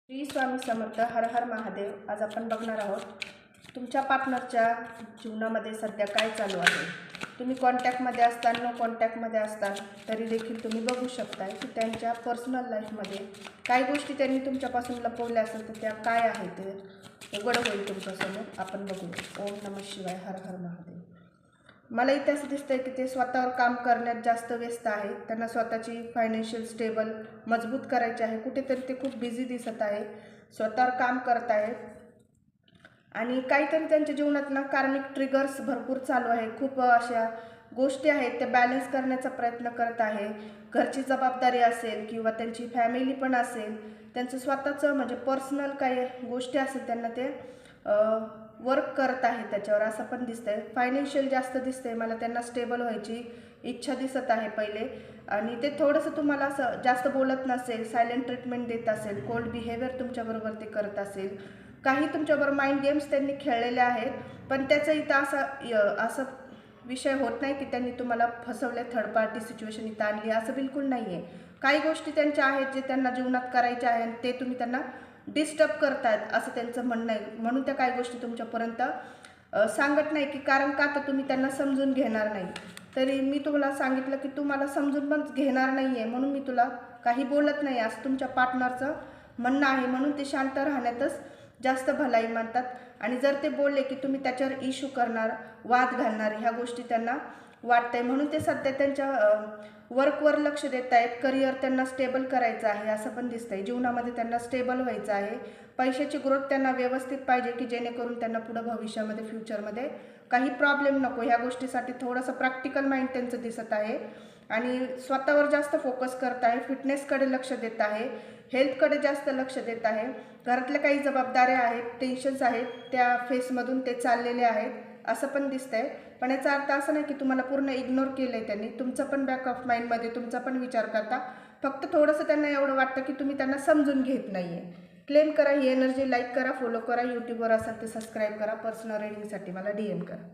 श्री स्वामी समर्थ. हर हर महादेव. आज आपण बघणार आहोत तुमच्या पार्टनरच्या जीवनामध्ये सध्या काय चालू आहे. तुम्ही कॉन्टॅक्टमध्ये असता, नो कॉन्टॅक्टमध्ये असता तरी देखील तुम्ही बघू शकता की त्यांच्या पर्सनल लाईफमध्ये काही गोष्टी त्यांनी तुमच्यापासून लपवल्या असेल तर त्या काय आहेत ते उघड होईल तुमच्यासमोर. आपण बघूया. ओम नमः शिवाय. हर हर महादेव. मला इथे असं दिसतंय की ते स्वतःवर काम करण्यात जास्त व्यस्त आहे. त्यांना स्वतःची फायनान्शियल स्टेबल मजबूत करायची आहे. कुठेतरी ते खूप बिझी दिसत आहे, स्वतःवर काम करत आहेत आणि काहीतरी त्यांच्या जीवनात ना कार्मिक ट्रिगर्स भरपूर चालू आहे. खूप अशा गोष्टी आहेत, ते बॅलन्स करण्याचा प्रयत्न करत आहे. घरची जबाबदारी असेल किंवा त्यांची फॅमिली पण असेल, त्यांचं स्वतःचं म्हणजे पर्सनल काही गोष्टी असेल त्यांना ते वर्क करत आहे त्याच्यावर असं पण दिसतंय. फायनान्शियल जास्त दिसतंय मला. त्यांना स्टेबल व्हायची इच्छा दिसत आहे पहिले. आणि ते थोडंसं तुम्हाला असं जास्त बोलत नसेल, सायलेंट ट्रीटमेंट देत असेल, कोल्ड बिहेवियर तुमच्याबरोबर ते करत असेल. काही तुमच्याबरोबर माइंड गेम्स त्यांनी खेळलेले आहेत, पण त्याचं इथं असं विषय होत नाही की त्यांनी तुम्हाला फसवले, थर्ड पार्टी सिच्युएशन इथं आणली, असं बिलकुल नाही आहे. काही गोष्टी त्यांच्या आहेत जे त्यांना जीवनात करायचे आहे आणि ते तुम्ही त्यांना डिस्टर्ब करतायत असं त्यांचं म्हणणं आहे. म्हणून त्या काही गोष्टी तुमच्यापर्यंत सांगत नाही की कारण का तर तुम्ही त्यांना समजून घेणार नाही. तरी मी तुम्हाला सांगितलं की तू मला समजून पण घेणार नाही आहे, म्हणून मी तुला काही बोलत नाही असं तुमच्या पार्टनरचं म्हणणं आहे. म्हणून ते शांत राहण्यातच जास्त भलाई मानतात. आणि जर ते बोलले की तुम्ही त्याच्यावर इश्यू करणार, वाद घालणार, ह्या गोष्टी त्यांना वाटतंय. म्हणून ते सध्या त्यांच्या वर्कवर लक्ष देत आहेत. करिअर त्यांना स्टेबल करायचं आहे असं पण दिसतंय. जीवनामध्ये त्यांना स्टेबल व्हायचं आहे. पैशाची ग्रोथ त्यांना व्यवस्थित पाहिजे की जेणेकरून त्यांना पुढं भविष्यामध्ये फ्युचरमध्ये काही प्रॉब्लेम नको. ह्या गोष्टीसाठी थोडंसं प्रॅक्टिकल माइंड त्यांचं दिसत आहे आणि स्वतःवर जास्त फोकस करत आहे. फिटनेसकडे लक्ष देत आहे, हेल्थकडे जास्त लक्ष देत आहे. घरातल्या काही जबाबदाऱ्या आहेत, टेन्शन्स आहेत, त्या फेसमधून ते चाललेले आहेत असं पण दिसतंय. पण याचा अर्थ असं नाही की तुम्हाला पूर्ण इग्नोर केलं आहे त्यांनी. तुमचं पण बॅक ऑफ माइंडमध्ये तुमचा पण विचार करता. फक्त थोडंसं त्यांना एवढं वाटतं की तुम्ही त्यांना समजून घेत नाही आहे. क्लेम करा ही एनर्जी, लाईक करा, फॉलो करा. यूट्यूबवर असाल तर सबस्क्राईब करा. पर्सनल रीडिंगसाठी मला DM करा.